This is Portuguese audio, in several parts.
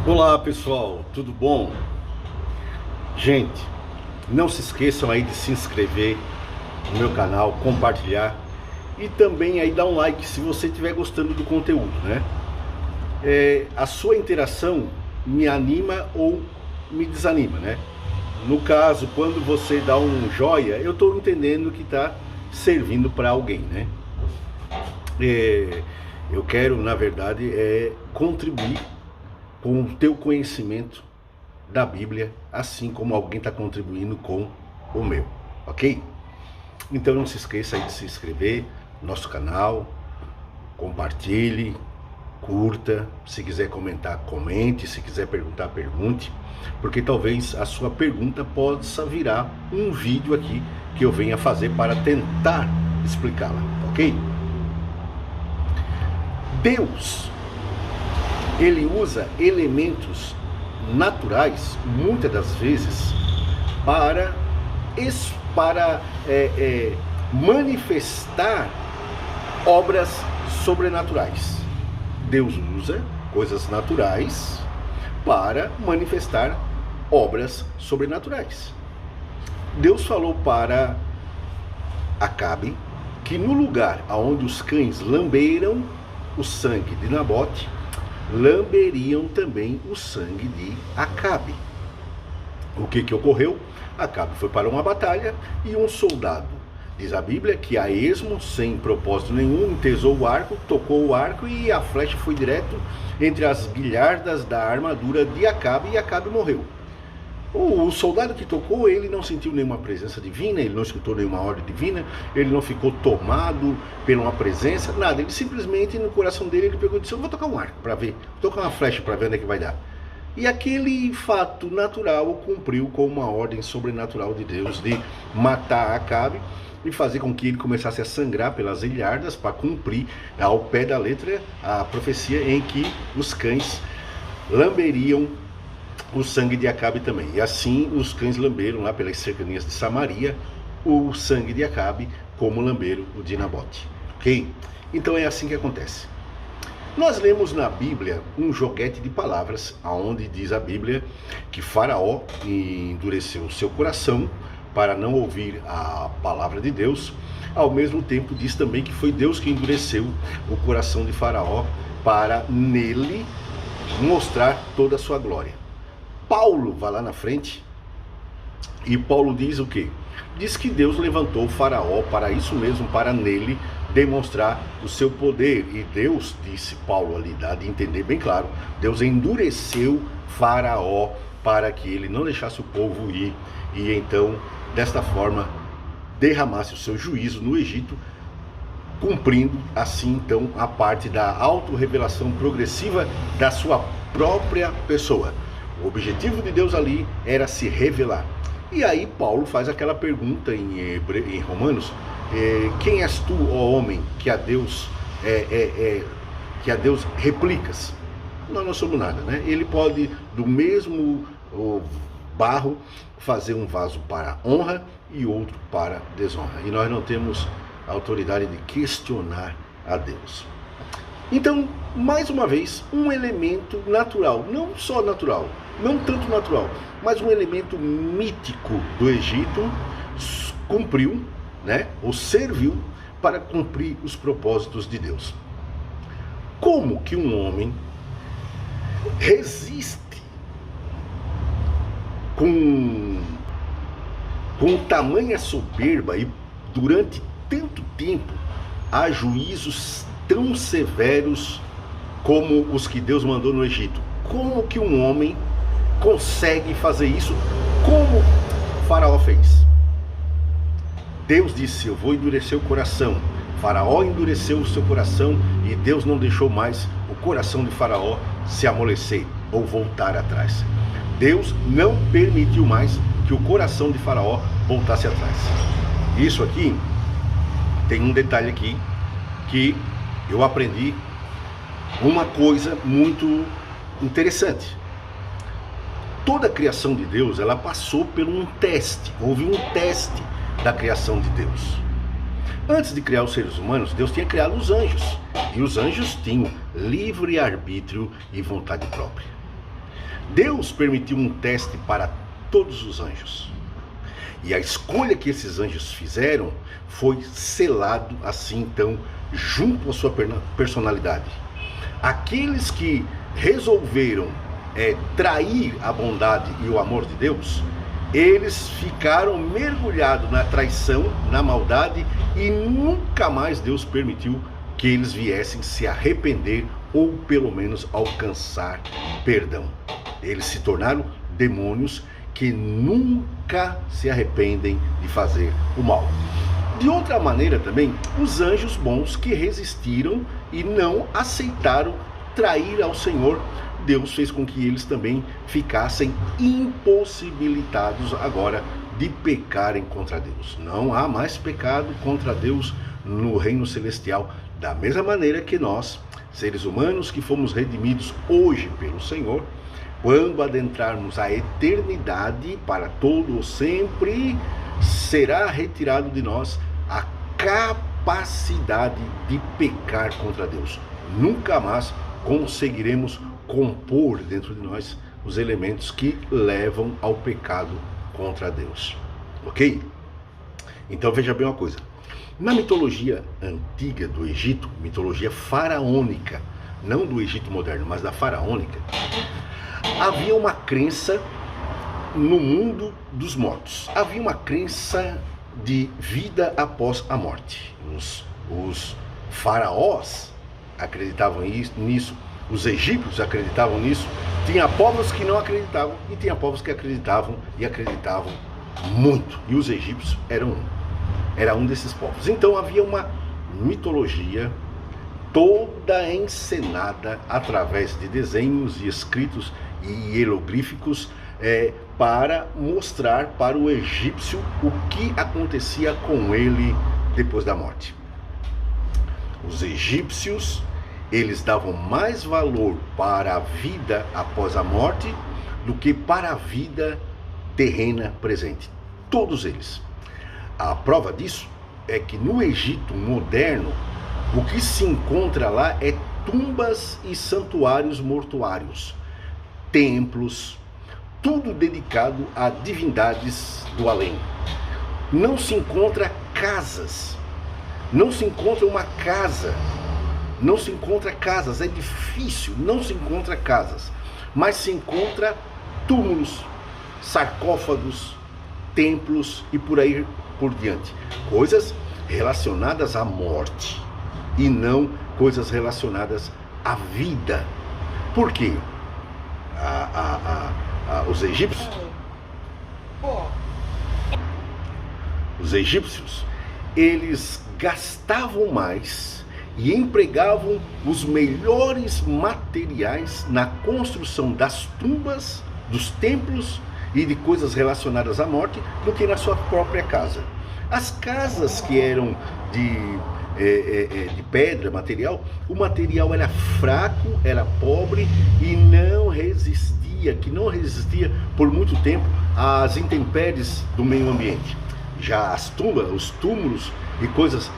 Olá pessoal, tudo bom? Gente, não se esqueçam aí de se inscrever no meu canal, compartilhar e também aí dar um like se você estiver gostando do conteúdo, né? A sua interação me anima ou me desanima, né? No caso, quando você dá um joia, eu estou entendendo que está servindo para alguém, né? Eu quero, na verdade, contribuir com o teu conhecimento da Bíblia, assim como alguém está contribuindo com o meu, ok? Então não se esqueça aí de se inscrever no nosso canal, compartilhe, curta, se quiser comentar, comente, se quiser perguntar, pergunte, porque talvez a sua pergunta possa virar um vídeo aqui que eu venha fazer para tentar explicá-la, ok? Deus, ele usa elementos naturais, muitas das vezes, para manifestar obras sobrenaturais. Deus usa coisas naturais para manifestar obras sobrenaturais. Deus falou para Acabe que no lugar onde os cães lamberam o sangue de Nabote, lamberiam também o sangue de Acabe. O que ocorreu? Acabe foi para uma batalha e um soldado, diz a Bíblia, que a esmo, sem propósito nenhum, entesou o arco, tocou o arco e a flecha foi direto entre as guilhardas da armadura de Acabe e Acabe morreu. O soldado que tocou, ele não sentiu nenhuma presença divina, ele não escutou nenhuma ordem divina, ele não ficou tomado por uma presença, nada. Ele simplesmente, no coração dele, ele pegou e disse: eu vou tocar um arco para ver, vou tocar uma flecha para ver onde é que vai dar. E aquele fato natural cumpriu com uma ordem sobrenatural de Deus de matar Acabe e fazer com que ele começasse a sangrar pelas ilhardas para cumprir ao pé da letra a profecia em que os cães lamberiam o sangue de Acabe também. E assim os cães lamberam lá pelas cercanias de Samaria o sangue de Acabe, como lamberam o de Nabote. Ok? Então é assim que acontece. Nós lemos na Bíblia um joguete de palavras, aonde diz a Bíblia que Faraó endureceu o seu coração para não ouvir a palavra de Deus. Ao mesmo tempo diz também que foi Deus que endureceu o coração de Faraó para nele mostrar toda a sua glória. Paulo vai lá na frente e Paulo diz o quê? Diz que Deus levantou o Faraó para isso mesmo, para nele demonstrar o seu poder. E Deus, disse Paulo ali, dá de entender bem claro, Deus endureceu Faraó para que ele não deixasse o povo ir e então, desta forma, derramasse o seu juízo no Egito, cumprindo assim então a parte da autorrevelação progressiva da sua própria pessoa. O objetivo de Deus ali era se revelar. E aí Paulo faz aquela pergunta em Romanos: quem és tu, ó homem, que a Deus replicas? Nós não somos nada, né? Ele pode do mesmo barro fazer um vaso para honra e outro para desonra. E nós não temos a autoridade de questionar a Deus. Então, mais uma vez, um elemento natural, não só natural, não tanto natural, mas um elemento mítico do Egito cumpriu, né, ou serviu para cumprir os propósitos de Deus. Como que um homem resiste com tamanha soberba e durante tanto tempo a juízos tão severos como os que Deus mandou no Egito? Como que um homem consegue fazer isso como Faraó fez? Deus disse: eu vou endurecer o coração. Faraó endureceu o seu coração e Deus não deixou mais o coração de Faraó se amolecer ou voltar atrás. Deus não permitiu mais que o coração de Faraó voltasse atrás. Isso aqui tem um detalhe aqui que eu aprendi uma coisa muito interessante. Toda a criação de Deus, ela passou por um teste. Houve um teste da criação de Deus. Antes de criar os seres humanos, Deus tinha criado os anjos. E os anjos tinham livre arbítrio e vontade própria. Deus permitiu um teste para todos os anjos. E a escolha que esses anjos fizeram foi selado assim então junto à sua personalidade. Aqueles que resolveram trair a bondade e o amor de Deus, eles ficaram mergulhados na traição, na maldade, e nunca mais Deus permitiu que eles viessem se arrepender ou pelo menos alcançar perdão. Eles se tornaram demônios que nunca se arrependem de fazer o mal. De outra maneira também, os anjos bons que resistiram e não aceitaram trair ao Senhor, Deus fez com que eles também ficassem impossibilitados agora de pecarem contra Deus. Não há mais pecado contra Deus no reino celestial, da mesma maneira que nós, seres humanos que fomos redimidos hoje pelo Senhor, quando adentrarmos a eternidade para todo o sempre, será retirado de nós a capacidade de pecar contra Deus. Nunca mais conseguiremos compor dentro de nós os elementos que levam ao pecado contra Deus. Ok? Então veja bem uma coisa. Na mitologia antiga do Egito, mitologia faraônica, não do Egito moderno, mas da faraônica, havia uma crença no mundo dos mortos. Havia uma crença de vida após a morte. Os faraós acreditavam nisso, os egípcios acreditavam nisso, tinha povos que não acreditavam e tinha povos que acreditavam e acreditavam muito. E os egípcios era um desses povos. Então havia uma mitologia toda encenada através de desenhos e escritos e hieroglíficos para mostrar para o egípcio o que acontecia com ele depois da morte. Os egípcios, eles davam mais valor para a vida após a morte do que para a vida terrena presente. Todos eles. A prova disso é que no Egito moderno, o que se encontra lá é tumbas e santuários mortuários, templos, tudo dedicado a divindades do além. Não se encontra casas, não se encontra uma casa, não se encontra casas, é difícil, não se encontra casas, mas se encontra túmulos, sarcófagos, templos e por aí por diante. Coisas relacionadas à morte e não coisas relacionadas à vida. Por quê? Os egípcios, eles gastavam mais e empregavam os melhores materiais na construção das tumbas, dos templos e de coisas relacionadas à morte do que na sua própria casa. As casas que eram de pedra, o material era fraco, era pobre e não resistia por muito tempo às intempéries do meio ambiente. Já as tumbas, os túmulos e coisas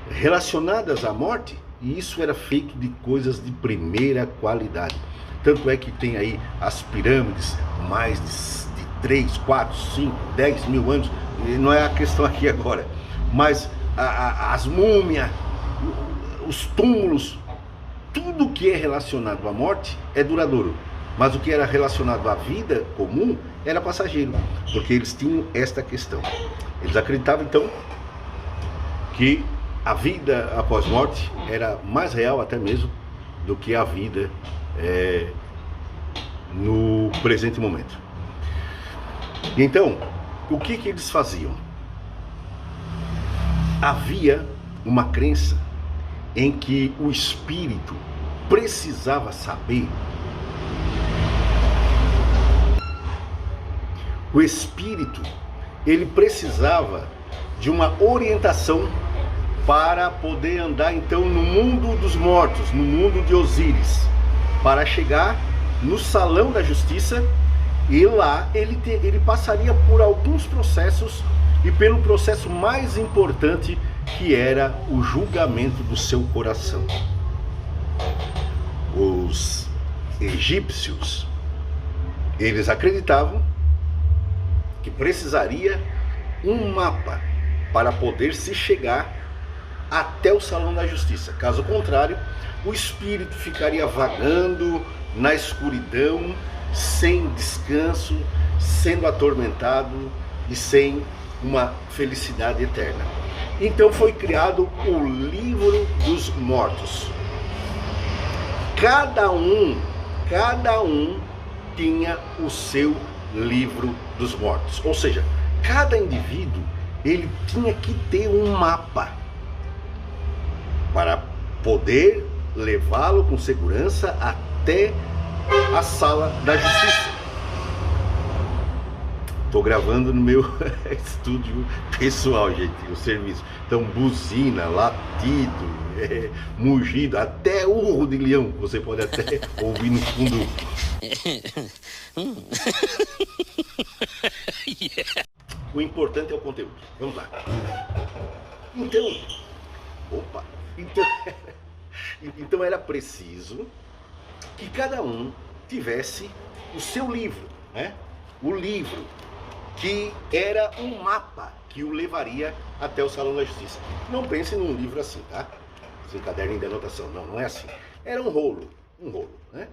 relacionadas à morte, isso era feito de coisas de primeira qualidade. Tanto é que tem aí as pirâmides, mais de 3, 4, 5, 10 mil anos, não é a questão aqui agora, mas as múmias, os túmulos, tudo que é relacionado à morte é duradouro, mas o que era relacionado à vida comum era passageiro, porque eles tinham esta questão. Eles acreditavam então que a vida após morte era mais real até mesmo do que a vida no presente momento. Então, o que eles faziam? Havia uma crença em que o espírito precisava saber. O espírito, ele precisava de uma orientação para poder andar então no mundo dos mortos, no mundo de Osíris, para chegar no salão da justiça, e lá ele passaria por alguns processos, e pelo processo mais importante, que era o julgamento do seu coração. Os egípcios, Eles acreditavam que precisaria um mapa para poder se chegar até o salão da justiça. Caso contrário, o espírito ficaria vagando na escuridão, sem descanso, sendo atormentado e sem uma felicidade eterna. Então foi criado o Livro dos Mortos. Cada um tinha o seu livro dos mortos. Ou seja, cada indivíduo ele tinha que ter um mapa para poder levá-lo com segurança até a sala da justiça. Estou gravando no meu estúdio pessoal, gente, o serviço. Então, buzina, latido, mugido, até urro de leão. Você pode até ouvir no fundo. O importante é o conteúdo. Vamos lá. Então era preciso que cada um tivesse o seu livro, né? O livro que era um mapa que o levaria até o Salão da Justiça. Não pense num livro assim, tá? Sem caderno de anotação, não é assim. Era um rolo, né?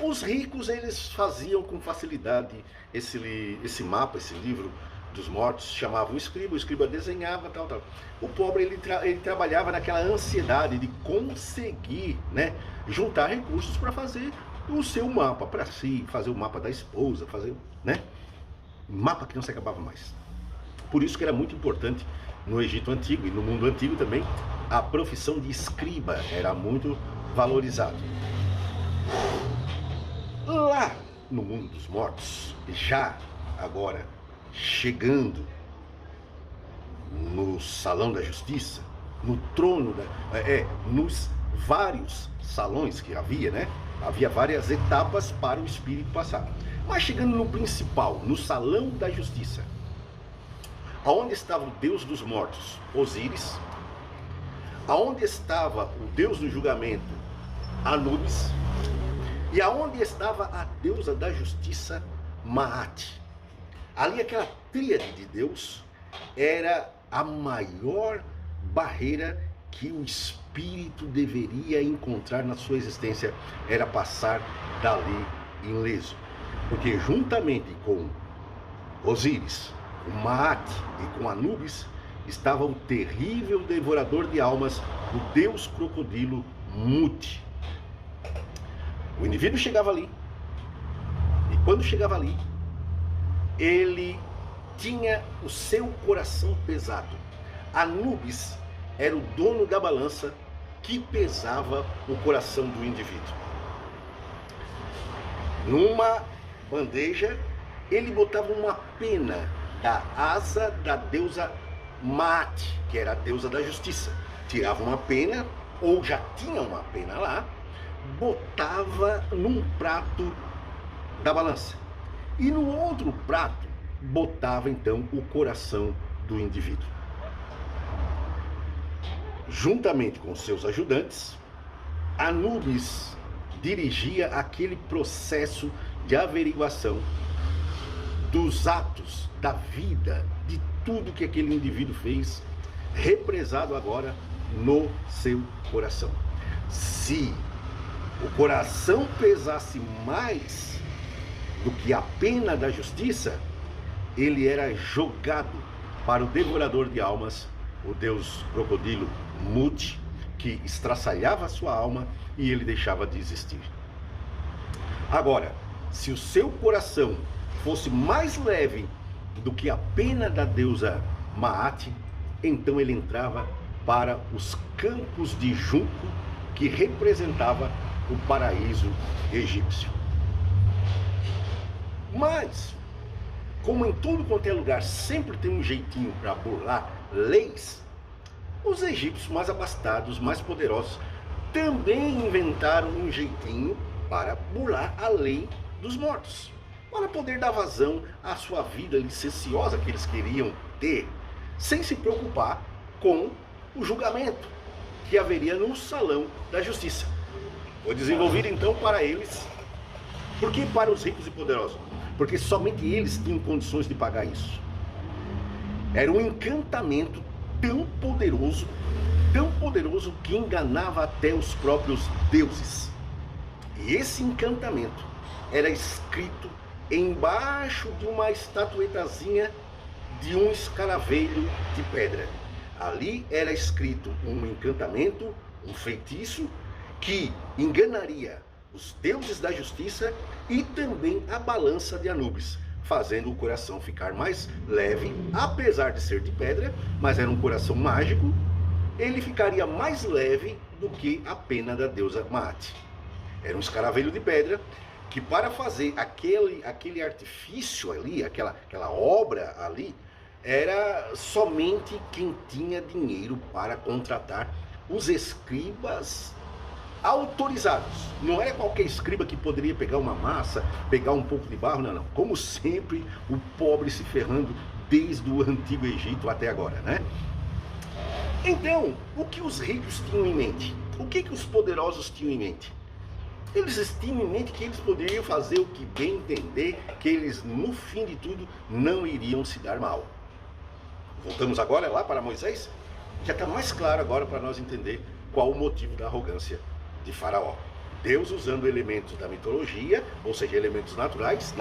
Os ricos, eles faziam com facilidade esse mapa, esse livro dos mortos, chamavam o escriba desenhava, tal. O pobre, ele trabalhava naquela ansiedade de conseguir, né, juntar recursos para fazer o seu mapa para si, fazer o mapa da esposa, fazer, né, um mapa que não se acabava mais. Por isso que era muito importante no Egito Antigo e no mundo antigo também, a profissão de escriba era muito valorizada. Lá no mundo dos mortos, já agora chegando no salão da justiça, no trono, nos vários salões que havia, né? Havia várias etapas para o espírito passar. Mas chegando no principal, no salão da justiça, aonde estava o Deus dos mortos, Osíris, aonde estava o Deus do julgamento, Anubis, e aonde estava a deusa da justiça, Maat. Ali aquela tríade de Deus era a maior barreira que o espírito deveria encontrar na sua existência, era passar dali ileso. Porque juntamente com Osíris, o Maat e com Anubis, estava o terrível devorador de almas, o deus crocodilo Mut. O indivíduo chegava ali, e quando chegava ali, ele tinha o seu coração pesado. Anubis era o dono da balança que pesava o coração do indivíduo. Numa bandeja, ele botava uma pena da asa da deusa Maat, que era a deusa da justiça. Tirava uma pena, ou já tinha uma pena lá, botava num prato da balança. E no outro prato, botava então o coração do indivíduo. Juntamente com seus ajudantes, Anubis dirigia aquele processo de averiguação dos atos, da vida, de tudo que aquele indivíduo fez, represado agora no seu coração. Se o coração pesasse mais do que a pena da justiça, ele era jogado para o devorador de almas, o deus crocodilo Mut, que estraçalhava a sua alma e ele deixava de existir. Agora, se o seu coração fosse mais leve do que a pena da deusa Maat, então ele entrava para os campos de junco que representava o paraíso egípcio. Mas, como em todo quanto é lugar sempre tem um jeitinho para burlar leis, os egípcios mais abastados, mais poderosos, também inventaram um jeitinho para burlar a lei dos mortos, para poder dar vazão à sua vida licenciosa que eles queriam ter, sem se preocupar com o julgamento que haveria no salão da justiça. Foi desenvolvido então para eles Por que para os ricos e poderosos? Porque somente eles tinham condições de pagar isso. Era um encantamento tão poderoso que enganava até os próprios deuses. E esse encantamento era escrito embaixo de uma estatuetazinha de um escaravelho de pedra. Ali era escrito um encantamento, um feitiço que enganaria os deuses da justiça e também a balança de Anubis, fazendo o coração ficar mais leve, apesar de ser de pedra, mas era um coração mágico, ele ficaria mais leve do que a pena da deusa Maat. Era um escaravelho de pedra que, para fazer aquele artifício ali, aquela obra ali, era somente quem tinha dinheiro para contratar os escribas autorizados. Não era qualquer escriba que poderia pegar uma massa, pegar um pouco de barro, não. Como sempre, o pobre se ferrando desde o Antigo Egito até agora, né? Então, o que os ricos tinham em mente? O que os poderosos tinham em mente? Eles tinham em mente que eles poderiam fazer o que bem entender, que eles, no fim de tudo, não iriam se dar mal. Voltamos agora lá para Moisés? Já está mais claro agora para nós entender qual o motivo da arrogância de Faraó. Deus usando elementos da mitologia, ou seja, elementos naturais,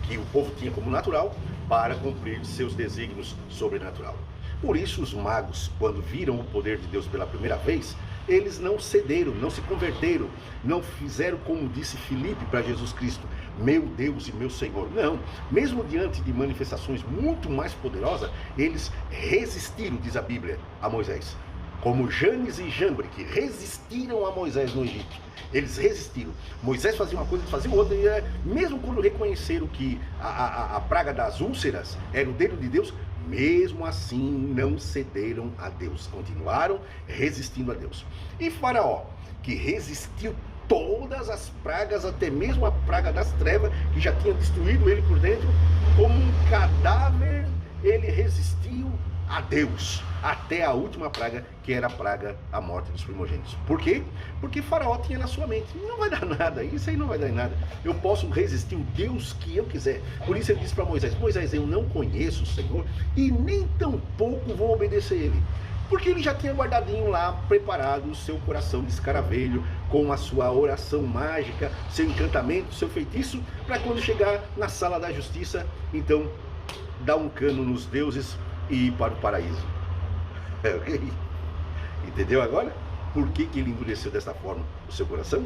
que o povo tinha como natural, para cumprir seus desígnios sobrenatural. Por isso os magos, quando viram o poder de Deus pela primeira vez, eles não cederam, não se converteram, não fizeram como disse Filipe para Jesus Cristo, meu Deus e meu Senhor. Não, mesmo diante de manifestações muito mais poderosas, eles resistiram, diz a Bíblia, a Moisés. Como Janes e Jambre, que resistiram a Moisés no Egito. Eles resistiram. Moisés fazia uma coisa, eles faziam outra. E mesmo quando reconheceram que a praga das úlceras era o dedo de Deus, mesmo assim não cederam a Deus. Continuaram resistindo a Deus. E Faraó, que resistiu todas as pragas, até mesmo a praga das trevas, que já tinha destruído ele por dentro, como um cadáver, ele resistiu a Deus, até a última praga, que era a praga, a morte dos primogênitos. Por quê? Porque Faraó tinha na sua mente, não vai dar nada, isso aí não vai dar nada, eu posso resistir o Deus que eu quiser. Por isso ele disse para Moisés, Moisés, eu não conheço o Senhor, e nem tampouco vou obedecer ele. Porque ele já tinha guardadinho lá, preparado o seu coração de escaravelho, com a sua oração mágica, seu encantamento, seu feitiço, para quando chegar na sala da justiça, então, dar um cano nos deuses e ir para o paraíso. Entendeu agora? Por que ele endureceu dessa forma o seu coração?